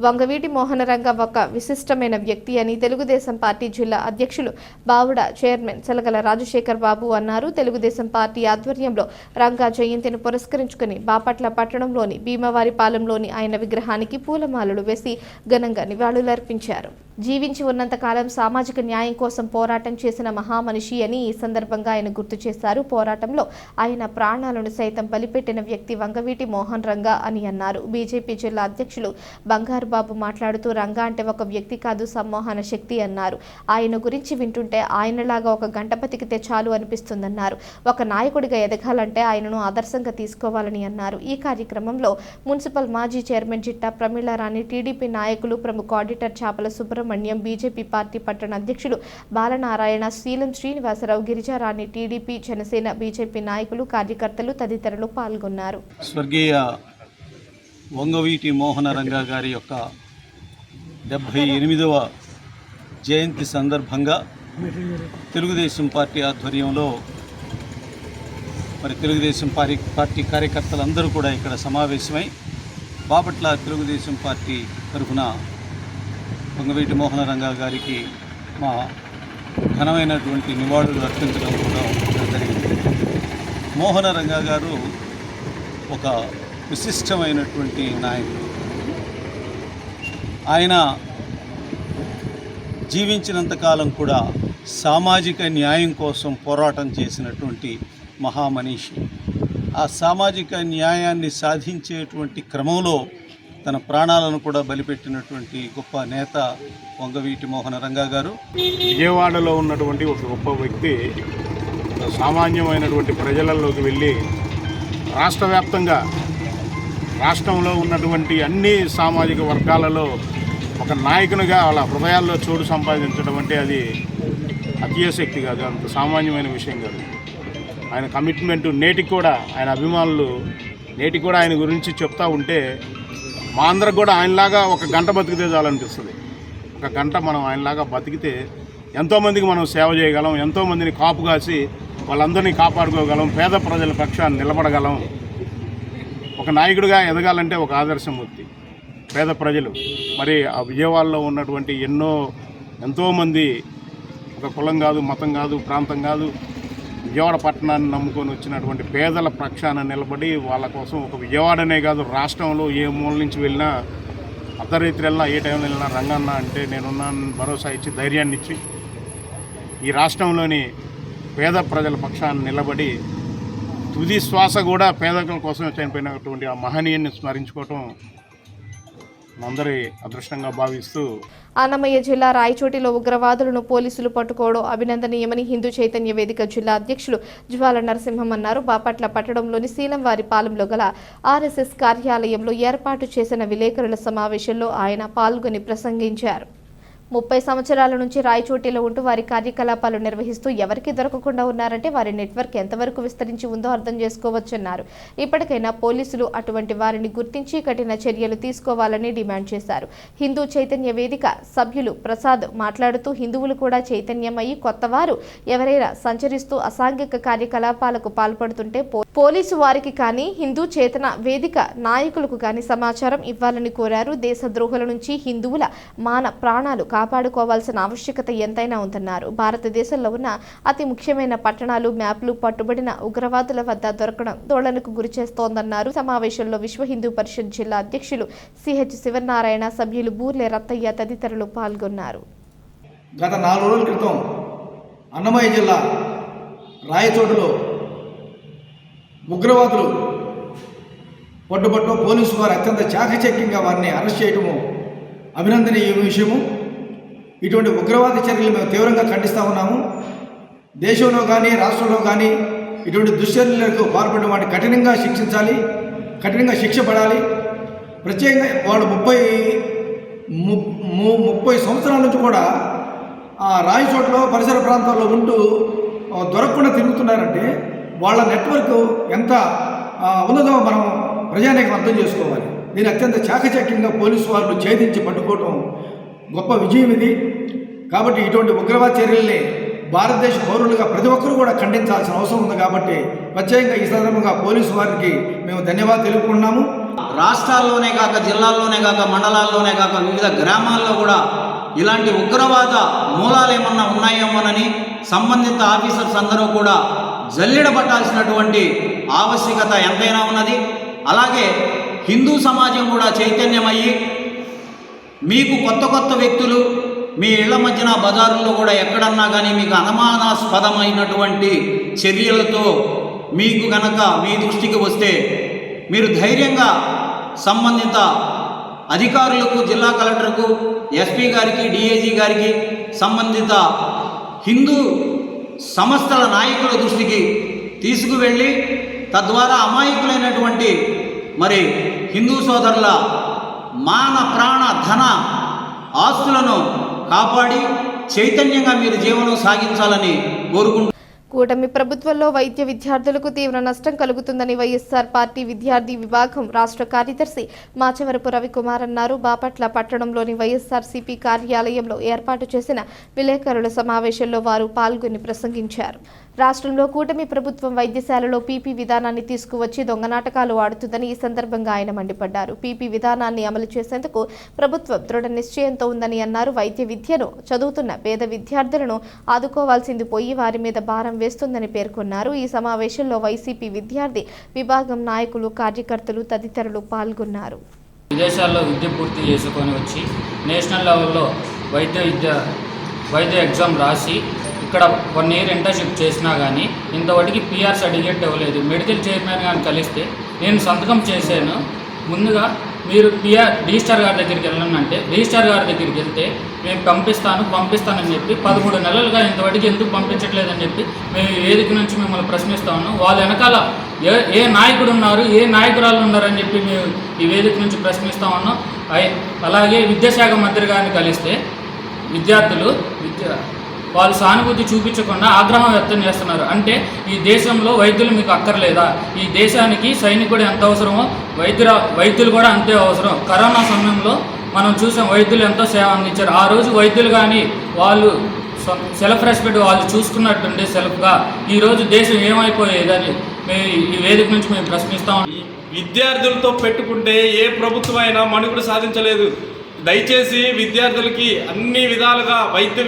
వంగవీటి మోహనరంగ ఒక విశిష్టమైన వ్యక్తి అని తెలుగుదేశం పార్టీ జిల్లా అధ్యక్షులు బావుడ చైర్మన్ సెలగల రాజశేఖర్ బాబు అన్నారు. తెలుగుదేశం పార్టీ ఆధ్వర్యంలో రంగా జయంతిని పురస్కరించుకుని బాపట్ల పట్టణంలోని భీమవారిపాలెంలోని ఆయన విగ్రహానికి పూలమాలలు వేసి ఘనంగా నివాళులర్పించారు. జీవించి ఉన్నంతకాలం సామాజిక న్యాయం కోసం పోరాటం చేసిన మహామనిషి అని ఈ సందర్భంగా ఆయన గుర్తు చేశారు. పోరాటంలో ఆయన ప్రాణాలను సైతం బలిపెట్టిన వ్యక్తి వంగవీటి మోహన్ రంగా అని అన్నారు. బీజేపీ జిల్లా అధ్యక్షులు బంగారు బాబు మాట్లాడుతూ రంగా అంటే ఒక వ్యక్తి కాదు, సమ్మోహన శక్తి అన్నారు. ఆయన గురించి వింటుంటే ఆయనలాగా ఒక గంట బతికితే చాలు అనిపిస్తుందన్నారు. ఒక నాయకుడిగా ఎదగాలంటే ఆయనను ఆదర్శంగా తీసుకోవాలని అన్నారు. ఈ కార్యక్రమంలో మున్సిపల్ మాజీ చైర్మన్ జిట్టా ప్రమీళారాణి, టీడీపీ నాయకులు, ప్రముఖ ఆడిటర్ చాపల సుబ్రహ్మణ్యం, బీజేపీ పార్టీ పట్టణ అధ్యక్షులు బాలనారాయణ, శీలం శ్రీనివాసరావు, గిరిజారాణి, టీడీపీ, జనసేన, బీజేపీ నాయకులు, కార్యకర్తలు తదితరులు పాల్గొన్నారు. స్వర్గీయ వంగవీటి మోహన రంగా గారి యొక్క 78వ జయంతి సందర్భంగా తెలుగుదేశం పార్టీ ఆధ్వర్యంలో తెలుగుదేశం పార్టీ కార్యకర్తలందరూ కూడా ఇక్కడ సమావేశమై బాపట్ల తెలుగుదేశం పార్టీ తరఫున వంగవీటి మోహన రంగా గారికి మా ఘనమైనటువంటి నివాళులు అర్పించడం కూడా జరిగింది. మోహన రంగా గారు ఒక విశిష్టమైనటువంటి నాయకుడు. ఆయన జీవించినంతకాలం కూడా సామాజిక న్యాయం కోసం పోరాటం చేసినటువంటి మహామనిషి. ఆ సామాజిక న్యాయాన్ని సాధించేటువంటి క్రమంలో తన ప్రాణాలను కూడా బలిపెట్టినటువంటి గొప్ప నేత వంగవీటి మోహన రంగా గారు. విజయవాడలో ఉన్నటువంటి ఒక గొప్ప వ్యక్తి సామాన్యమైనటువంటి ప్రజలలోకి వెళ్ళి రాష్ట్ర వ్యాప్తంగా రాష్ట్రంలో ఉన్నటువంటి అన్ని సామాజిక వర్గాలలో ఒక నాయకునిగా వాళ్ళ హృదయాల్లో చోటు సంపాదించడం అంటే అది అతిశక్తి కాదు, అంత సామాన్యమైన విషయం కాదు. ఆయన కమిట్మెంటు నేటికి కూడా ఆయన అభిమానులు నేటికి కూడా ఆయన గురించి చెప్తూ ఉంటే మా అందరికి కూడా ఆయనలాగా ఒక గంట బతికితే చాలనిపిస్తుంది. ఒక గంట మనం ఆయనలాగా బతికితే ఎంతోమందికి మనం సేవ చేయగలం, ఎంతోమందిని కాపు కాసి వాళ్ళందరినీ కాపాడుకోగలం, పేద ప్రజల పక్షాన్ని నిలబడగలం. ఒక నాయకుడిగా ఎదగాలంటే ఒక ఆదర్శమూర్తి పేద ప్రజలు. మరి ఆ విజయవాడలో ఉన్నటువంటి ఎంతోమంది ఒక కులం కాదు, మతం కాదు, ప్రాంతం కాదు, విజయవాడ పట్టణాన్ని నమ్ముకొని వచ్చినటువంటి పేదల పక్షాన నిలబడి వాళ్ళ కోసం ఒక విజయవాడనే కాదు రాష్ట్రంలో ఏ మూల నుంచి వెళ్ళినా, అర్ధరాత్రి వెళ్ళినా, ఏ టైంలో వెళ్ళినా రంగన్న అంటే నేనున్నాను భరోసా ఇచ్చి ధైర్యాన్ని ఇచ్చి ఈ రాష్ట్రంలోని పేద ప్రజల పక్షాన్ని నిలబడి తుది శ్వాస కూడా పేదల కోసం చనిపోయినటువంటి ఆ మహనీయుని స్మరించుకోవటం అందరి అదృష్టంగా భావిస్తూ అన్నమయ్య జిల్లా రాయచోటిలో ఉగ్రవాదులను పోలీసులు పట్టుకోవడం అభినందనీయమని హిందూ చైతన్య వేదిక జిల్లా అధ్యక్షులు జ్వాల నరసింహం అన్నారు. బాపట్ల పట్టణంలోని శీలంవారి పాలెంలో గల ఆర్ఎస్ఎస్ కార్యాలయంలో ఏర్పాటు చేసిన విలేకరుల సమావేశంలో ఆయన పాల్గొని ప్రసంగించారు. 30 సంవత్సరాల నుంచి రాయచోటిలో ఉంటూ వారి కార్యకలాపాలు నిర్వహిస్తూ ఎవరికి దొరకకుండా ఉన్నారంటే వారి నెట్వర్క్ ఎంతవరకు విస్తరించి ఉందో అర్థం చేసుకోవచ్చన్నారు. ఇప్పటికైనా పోలీసులు అటువంటి వారిని గుర్తించి కఠిన చర్యలు తీసుకోవాలని డిమాండ్ చేశారు. హిందూ చైతన్య వేదిక సభ్యులు ప్రసాద్ మాట్లాడుతూ హిందువులు కూడా చైతన్యమయ్యి కొత్తవారు ఎవరైనా సంచరిస్తూ అసాంఘిక కార్యకలాపాలకు పాల్పడుతుంటే పోలీసు వారికి కానీ హిందూ చేతన వేదిక నాయకులకు కానీ సమాచారం ఇవ్వాలని కోరారు. దేశద్రోహుల నుంచి హిందువుల మాన ప్రాణాలు కాపాడుకోవాల్సిన ఆవశ్యకత ఎంతైనా ఉందన్నారు. భారతదేశంలో ఉన్న అతి ముఖ్యమైన పట్టణాలు మ్యాప్లు పట్టుబడిన ఉగ్రవాదుల వద్ద దొరకడం దోళనకు గురిచేస్తోందన్నారు. సమావేశంలో విశ్వ హిందూ పరిషత్ జిల్లా అధ్యక్షులు సిహెచ్ శివనారాయణ, సభ్యులు బూర్లే రత్తయ్య తదితరులు పాల్గొన్నారు. గత 4 రోజుల క్రితం అన్నమయ్య జిల్లా రాయచోటులో ఉగ్రవాదులు పట్టుబట్టు పోలీసు వారు అత్యంత చాకచక్యంగా వారిని అరెస్ట్ చేయడము అభినందనీయ విషయము. ఇటువంటి ఉగ్రవాద చర్యలు మేము తీవ్రంగా ఖండిస్తూ ఉన్నాము. దేశంలో కానీ రాష్ట్రంలో కానీ ఇటువంటి దుశ్చర్యలకు పాల్పడిన వాటిని కఠినంగా శిక్షించాలి, కఠినంగా శిక్ష పడాలి. ప్రత్యేకంగా వాళ్ళు 30 సంవత్సరాల నుంచి కూడా రాయచోట్లో పరిసర ప్రాంతాల్లో ఉంటూ దొరకకుండా తిరుగుతున్నారంటే వాళ్ళ నెట్వర్క్ ఎంత ఉన్నదో మనం ప్రజానీకం అర్థం చేసుకోవాలి. దీన్ని అత్యంత చాకచక్యంగా పోలీసు వారు ఛేదించి పట్టుకోవటం గొప్ప విజయం ఇది. కాబట్టి ఇటువంటి ఉగ్రవాద చర్యల్ని భారతదేశ పౌరులుగా ప్రతి ఒక్కరూ కూడా ఖండించాల్సిన అవసరం ఉంది. కాబట్టి ప్రత్యేకంగా ఈ సందర్భంగా పోలీసు వారికి మేము ధన్యవాదాలు తెలుపుకుంటున్నాము. రాష్ట్రాల్లోనే కాక జిల్లాల్లోనే కాక మండలాల్లోనే కాక వివిధ గ్రామాల్లో కూడా ఇలాంటి ఉగ్రవాద మూలాలు ఏమన్నా ఉన్నాయేమోనని సంబంధిత ఆఫీసర్స్ అందరూ కూడా జల్లెడ పట్టాల్సినటువంటి ఆవశ్యకత ఎంతైనా ఉన్నది. అలాగే హిందూ సమాజం కూడా చైతన్యమయ్యి మీకు కొత్త వ్యక్తులు మీ ఇళ్ల మధ్యన బజారుల్లో కూడా ఎక్కడన్నా కానీ మీకు అనుమానాస్పదమైనటువంటి చర్యలతో మీకు గనక మీ దృష్టికి వస్తే మీరు ధైర్యంగా సంబంధిత అధికారులకు, జిల్లా కలెక్టర్కు, ఎస్పీ గారికి, డిఐజీ గారికి, సంబంధిత హిందూ సంస్థల నాయకుల దృష్టికి తీసుకువెళ్ళి తద్వారా అమాయకులైనటువంటి మరి హిందూ సోదరుల మాన ప్రాణ ధన ఆస్తులను కాపాడి చైతన్యంగా మీరు జీవనం సాగించాలని కోరుకుంటున్నాను. కూటమి ప్రభుత్వంలో వైద్య విద్యార్థులకు తీవ్ర నష్టం కలుగుతుందని వైఎస్ఆర్ పార్టీ విద్యార్థి విభాగం రాష్ట్ర కార్యదర్శి మాచవరపు రవికుమార్ అన్నారు. బాపట్ల పట్టణంలోని వైఎస్ఆర్సీపీ కార్యాలయంలో ఏర్పాటు చేసిన విలేకరుల సమావేశంలో వారు పాల్గొని ప్రసంగించారు. రాష్ట్రంలో కూటమి ప్రభుత్వం వైద్యశాలలో పీపీ విధానాన్ని తీసుకువచ్చి దొంగనాటకాలు ఆడుతుందని ఈ సందర్భంగా ఆయన మండిపడ్డారు. పీపీ విధానాన్ని అమలు చేసేందుకు ప్రభుత్వం దృఢ నిశ్చయంతో ఉందని అన్నారు. వైద్య విద్యను చదువుతున్న పేద విద్యార్థులను ఆదుకోవాల్సింది పోయి వారి మీద భారం వేస్తుందని పేర్కొన్నారు. ఈ సమావేశంలో వైసీపీ విద్యార్థి విభాగం నాయకులు, కార్యకర్తలు తదితరులు పాల్గొన్నారు. విదేశాల్లో విద్య పూర్తి చేసుకొని వచ్చి నేషనల్ లెవెల్లో వైద్య ఎగ్జామ్ రాసి ఇక్కడ 1 ఇయర్ ఇంటర్న్షిప్ చేసినా కానీ ఇంతవరకు పిఆర్ సర్టిఫికేట్ ఇవ్వలేదు. మెడికల్ చైర్మన్ గారిని కలిస్తే నేను సంతకం చేశాను, ముందుగా మీరు రిజిస్టార్ గారి దగ్గరికి వెళ్ళానంటే రిజిస్టార్ గారి దగ్గరికి వెళ్తే మేము పంపిస్తానని చెప్పి 13 నెలలుగా ఇంతవరకు ఎందుకు పంపించట్లేదని చెప్పి మేము ఈ వేదిక నుంచి మిమ్మల్ని ప్రశ్నిస్తా ఉన్నాం. వాళ్ళ వెనకాల ఏ నాయకుడు ఉన్నారు, ఏ నాయకురాలు ఉన్నారని చెప్పి మేము ఈ వేదిక నుంచి ప్రశ్నిస్తా ఉన్నాం. అలాగే విద్యాశాఖ మంత్రి గారిని కలిస్తే విద్యార్థులు వాళ్ళు సానుభూతి చూపించకుండా ఆగ్రహం వ్యక్తం చేస్తున్నారు. అంటే ఈ దేశంలో వైద్యులు మీకు అక్కర్లేదా? ఈ దేశానికి సైనికుడు ఎంత అవసరమో వైద్యులు కూడా అంతే అవసరం. కరోనా సమయంలో మనం చూసాం వైద్యులు ఎంతో సేవ అందించారు. ఆ రోజు వైద్యులు కానీ వాళ్ళు సెల్ఫ్ రెస్పెక్ట్ వాళ్ళు చూసుకున్నట్టుండే సెల్ఫ్గా ఈరోజు దేశం ఏమైపోయేదని ఈ వేదిక నుంచి మేము ప్రశ్నిస్తాం. విద్యార్థులతో పెట్టుకుంటే ఏ ప్రభుత్వం అయినా మనుగడ సాధించలేదు. దయచేసి విద్యార్థులకి అన్ని విధాలుగా వైద్యం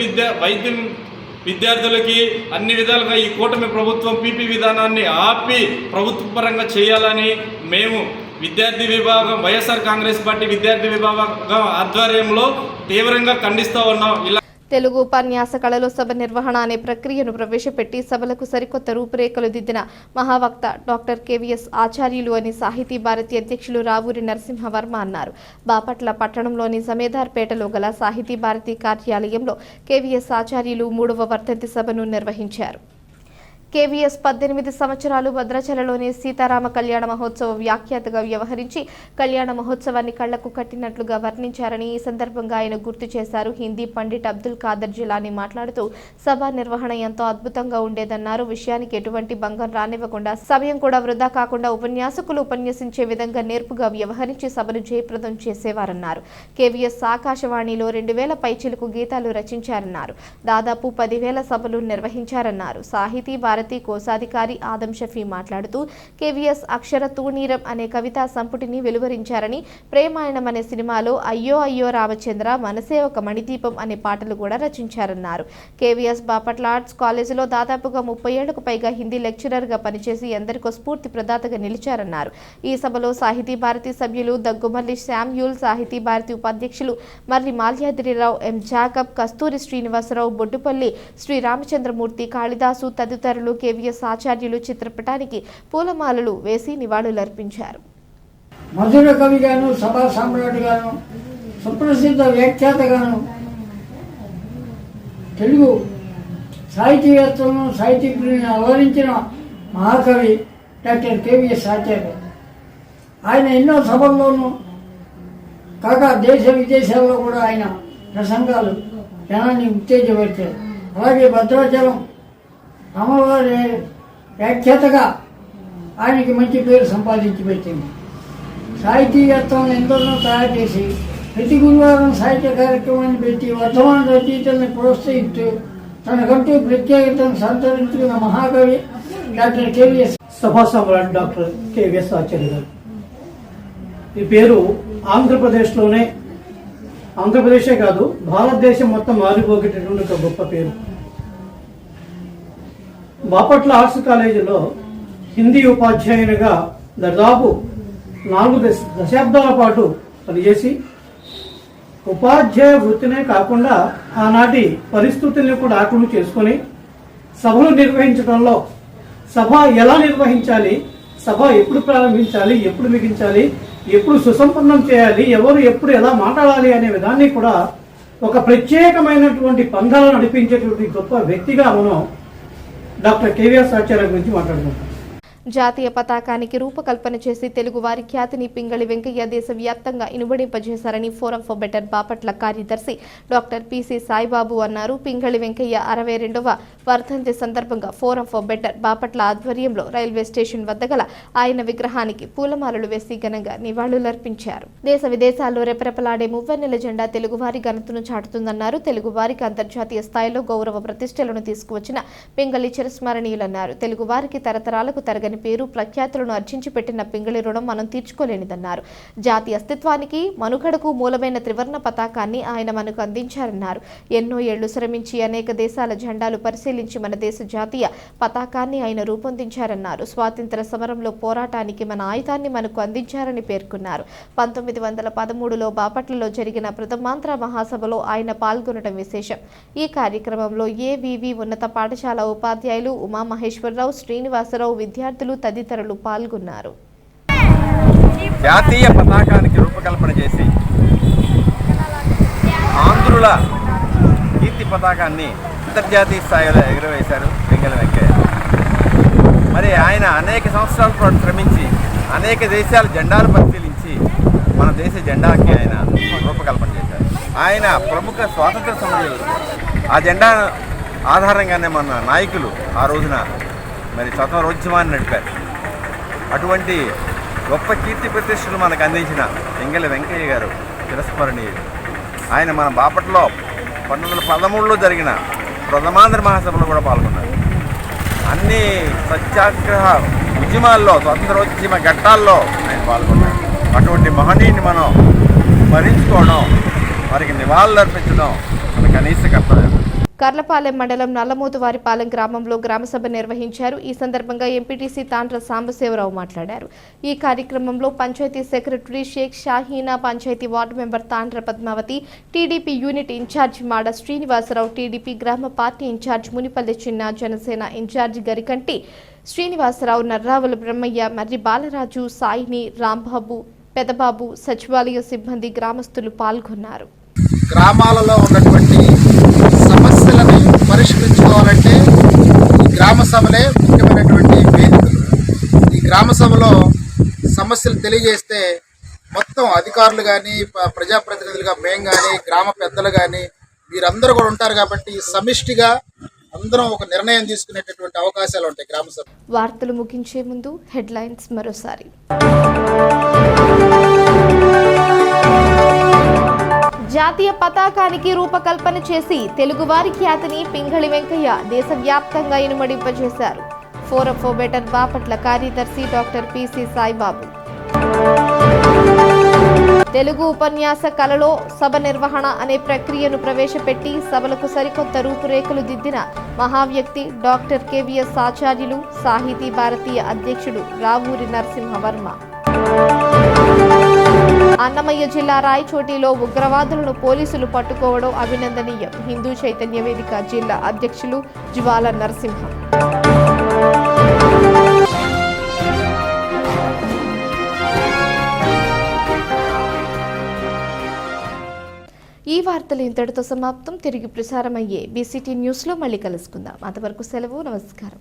విద్యార్థులకి అన్ని విధాలుగా ఈ కూటమి ప్రభుత్వం పీపీ విధానాన్ని ఆపి ప్రభుత్వ పరంగా చేయాలని మేము విద్యార్థి విభాగం వైఎస్ఆర్ కాంగ్రెస్ పార్టీ విద్యార్థి విభాగం ఆధ్వర్యంలో తీవ్రంగా ఖండిస్తూ ఉన్నాం. తెలుగు ఉపన్యాస కళలో సభ నిర్వహణ అనే ప్రక్రియను ప్రవేశపెట్టి సభలకు సరికొత్త రూపురేఖలు దిద్దిన మహావక్త డాక్టర్ కేవీఎస్ ఆచార్యులు అని సాహితీ భారతి అధ్యక్షులు రావూరి నరసింహవర్మ అన్నారు. బాపట్ల పట్టణంలోని జమేదార్పేటలో గల సాహితీ భారతి కార్యాలయంలో కేవీఎస్ ఆచార్యులు 3వ వర్ధంతి సభను నిర్వహించారు. కేవీఎస్ 18 సంవత్సరాలు భద్రాచలంలోని సీతారామ కళ్యాణ మహోత్సవ వ్యాఖ్యాతగా వ్యవహరించి కళ్యాణ మహోత్సవాన్ని కళ్లకు కట్టినట్లుగా వర్ణించారని ఈ సందర్భంగా ఆయన గుర్తు చేశారు. హిందీ పండిట్ అబ్దుల్ ఖాదర్ జిలానీ మాట్లాడుతూ సభ నిర్వహణ ఎంతో అద్భుతంగా ఉండేదన్నారు. విషయానికి ఎటువంటి భంగం రానివ్వకుండా సమయం కూడా వృధా కాకుండా ఉపన్యాసకులు ఉపన్యసించే విధంగా నేర్పుగా వ్యవహరించి సభను జయప్రదం చేసేవారన్నారు. కేవీఎస్ ఆకాశవాణిలో 2000 పైచిలకు గీతాలు రచించారన్నారు. దాదాపు 10,000 సభలు నిర్వహించారన్నారు. సాహితీ భారతి కోశాధికారి ఆదం షఫీ మాట్లాడుతూ కేవీఎస్ అక్షర తూణీరం అనే కవితా సంపుటిని వెలువరించారని, ప్రేమాయణం అనే సినిమాలో అయ్యో అయ్యో రామచంద్ర, మనసే ఒక మణిదీపం అనే పాటలు కూడా రచించారన్నారు. కేవీఎస్ బాపట్ల ఆర్ట్స్ కాలేజీలో దాదాపుగా 30 ఏళ్లకు పైగా హిందీ లెక్చరర్గా పనిచేసి ఎందరికో స్ఫూర్తి ప్రదాతగా నిలిచారన్నారు. ఈ సభలో సాహితీ భారతి సభ్యులు దగ్గుమల్లి శామ్యూల్, సాహితీ భారతి ఉపాధ్యక్షులు మర్రి మాల్యాద్రిరావు, ఎం జాకబ్, కస్తూరి శ్రీనివాసరావు, బొడ్డుపల్లి శ్రీరామచంద్రమూర్తి, కాళిదాసు తదితరులు కేవీఎస్ ఆచార్యులు చిత్రపటానికి పూలమాలలు వేసి నివాళులర్పించారు. మధుర కవిగాను, సభా సామ్రాట్గాను, సుప్రసిద్ధ వ్యాఖ్యాతగాను, తెలుగు సాహితీవేత్తలను సాహితీకులను అలరించిన మహాకవి డాక్టర్ కేవీఎస్ ఆచార్య. ఆయన ఎన్నో సభల్లోనూ కాక దేశ విదేశాల్లో కూడా ఆయన ప్రసంగాలు జనాన్ని ఉత్తేజపరిచారు. అలాగే భద్రాచలం అమ్మవారి వ్యాఖ్యాతగా ఆయనకి మంచి పేరు సంపాదించి పెట్టింది. సాహితీవేత్తలను ఎందరినో తయారు చేసి ప్రతి గురువారం సాహిత్య కార్యక్రమాన్ని పెట్టి వర్ధమాన రచయితల్ని ప్రోత్సహిస్తూ తనకంటూ ప్రత్యేకతను సంతరించుకున్న మహాకవి డాక్టర్ కేవీఎస్. సభా సమ్రాట్ డాక్టర్ కేవీఎస్ ఆచార్య గారు. ఈ పేరు ఆంధ్రప్రదేశే కాదు భారతదేశం మొత్తం మారిపోగేటటువంటి ఒక గొప్ప పేరు. బాపట్ల ఆర్ట్స్ కాలేజీలో హిందీ ఉపాధ్యాయునిగా దాదాపు 4 దశాబ్దాల పాటు పనిచేసి ఉపాధ్యాయ వృత్తినే కాకుండా ఆనాటి పరిస్థితుల్ని కూడా ఆక్రమణ చేసుకొని సభలు నిర్వహించడంలో సభ ఎలా నిర్వహించాలి, సభ ఎప్పుడు ప్రారంభించాలి, ఎప్పుడు ముగించాలి, ఎప్పుడు సుసంపన్నం చేయాలి, ఎవరు ఎప్పుడు ఎలా మాట్లాడాలి అనే విధాన్ని కూడా ఒక ప్రత్యేకమైనటువంటి పంధాలను నడిపించేటువంటి గొప్ప వ్యక్తిగా మనం డాక్టర్ కేవీఎస్ ఆచార్య గురించి మాట్లాడుకుంటాం. జాతీయ పతాకానికి రూపకల్పన చేసి తెలుగువారి ఖ్యాతిని పింగళి వెంకయ్య దేశవ్యాప్తంగా ఇనుబడింపజేశారని ఫోరం ఫర్ బెటర్ బాపట్ల కార్యదర్శి డాక్టర్ పిసి సాయిబాబు అన్నారు. పింగళి వెంకయ్య 62వ వర్ధంతి సందర్భంగా ఫోరం ఫర్ బెటర్ బాపట్ల ఆధ్వర్యంలో రైల్వే స్టేషన్ వద్ద గల ఆయన విగ్రహానికి పూలమాలలు వేసి ఘనంగా నివాళులర్పించారు. దేశ విదేశాల్లో రెపరెపలాడే మువ్వన్నెల జెండా తెలుగువారి ఘనతను చాటుతుందన్నారు. తెలుగువారికి అంతర్జాతీయ స్థాయిలో గౌరవ ప్రతిష్టలను తీసుకువచ్చిన పింగళి చిరస్మరణీయులన్నారు. తెలుగువారికి తరతరాలకు తరగని పేరు ప్రఖ్యాతులను అర్జించి పెట్టిన పింగళి రుణం మనం తీర్చుకోలేనిదన్నారు. జాతీయ అస్తిత్వానికి మనుగడకు మూలమైన త్రివర్ణ పతాకాన్ని ఆయన మనకు అందించారన్నారు. ఎన్నో ఏళ్లు శ్రమించి అనేక దేశాల జెండాలు పరిశీలించి మన దేశ జాతీయ పతాకాన్ని ఆయన రూపొందించారన్నారు. స్వాతంత్ర సమరంలో పోరాటానికి మన ఆయుధాన్ని మనకు అందించారని పేర్కొన్నారు. 1913లో బాపట్లలో జరిగిన ప్రథమాంధ్ర మహాసభలో ఆయన పాల్గొనడం విశేషం. ఈ కార్యక్రమంలో ఏవివి ఉన్నత పాఠశాల ఉపాధ్యాయులు ఉమామహేశ్వరరావు, శ్రీనివాసరావు, విద్యార్థులు తదితరులు పాల్గొన్నారు. జాతీయ పతాకానికి రూపకల్పన చేసి ఆంధ్రుల కీర్తి పతాకాన్ని అంతర్జాతీయ స్థాయిలో ఎగురవేశారు పింగళి వెంకయ్య. మరి ఆయన అనేక సంవత్సరాల పాటు శ్రమించి అనేక దేశాల జెండాలు పరిశీలించి మన దేశ జెండాకి ఆయన రూపకల్పన చేశారు. ఆయన ప్రముఖ స్వాతంత్ర సమరయోధులు. ఆ జెండా ఆధారంగానే మన నాయకులు ఆ రోజున మరి స్వతంత్రోద్యమాన్ని నడిపారు. అటువంటి గొప్ప కీర్తి ప్రతిష్టలు మనకు అందించిన పింగళి వెంకయ్య గారు చిరస్మరణీయుడు. ఆయన మన బాపట్లలో 1913లో జరిగిన ప్రథమాంధ్ర మహాసభలో కూడా పాల్గొన్నారు. అన్ని సత్యాగ్రహ ఉద్యమాల్లో, స్వతంత్రోద్యమ ఘట్టాల్లో ఆయన పాల్గొన్నారు. అటువంటి మహనీయుని మనం స్మరించుకోవడం, వారికి నివాళులర్పించడం మన కనీస కర్తవ్యం. కర్లపాలెం మండలం నల్లమోతువారిపాలెం గ్రామంలో గ్రామసభ నిర్వహించారు. ఈ సందర్భంగా ఎంపీటీసీ తాండ్ర సాంబశివరావు మాట్లాడారు. ఈ కార్యక్రమంలో panchayat secretary Sheikh Shaheena, panchayat ward member Tandra Padmavathi, TDP unit ఇన్ఛార్జి మాడ శ్రీనివాసరావు, టీడీపీ గ్రామ పార్టీ ఇన్ఛార్జ్ మునిపల్లి చిన్న, జనసేన ఇన్ఛార్జి గరికంటి శ్రీనివాసరావు, నర్రావుల బ్రహ్మయ్య, మర్రి బాలరాజు, సాయిని, రాంబాబు, పెదబాబు, సచివాలయ సిబ్బంది, గ్రామస్తులు పాల్గొన్నారు. గ్రామాలలో ఉన్నటువంటి సమస్యలను పరిష్కరించుకోవాలంటే ఈ గ్రామ సభలే ముఖ్యమైనటువంటి వేదికలు. ఈ గ్రామ సభలో సమస్యలు తెలియజేస్తే మొత్తం అధికారులు కానీ, ప్రజాప్రతినిధులుగా మేము కానీ, గ్రామ పెద్దలు కానీ వీరందరూ కూడా ఉంటారు కాబట్టి సమిష్టిగా అందరం ఒక నిర్ణయం తీసుకునేటటువంటి అవకాశాలు ఉంటాయి గ్రామ సభ. వార్తలు ముగించే ముందు హెడ్లైన్స్ మరోసారి. జాతీయ పతాకానికి రూపకల్పన చేసి తెలుగువారి ఖ్యాతిని పింగళి వెంకయ్య దేశవ్యాప్తంగా ఇనుమడింపజేశారు. ఫోరం ఫర్ బెటర్ బాపట్ల కార్యదర్శి డాక్టర్ పిసి సాయిబాబు. తెలుగు ఉపన్యాస కళలో సభ నిర్వహణ అనే ప్రక్రియను ప్రవేశపెట్టి సభలకు సరికొత్త రూపురేఖలు దిద్దిన మహావ్యక్తి డాక్టర్ కెవిఎస్ ఆచార్యులు, సాహితీ భారతీయ అధ్యక్షుడు రావూరి నరసింహవర్మ. అన్నమయ్య జిల్లా రాయచోటిలో ఉగ్రవాదులను పోలీసులు పట్టుకోవడం అభినందనీయం. హిందూ చైతన్య వేదిక జిల్లా అధ్యక్షులు జ్వాల నరసింహం. ఈ వార్తలు ఇంతటితో సమాప్తం. తిరిగి ప్రసారమయ్యే బీసీటీ న్యూస్లో మళ్ళీ కలుసుకుందాం. అంతవరకు సెలవు. నమస్కారం.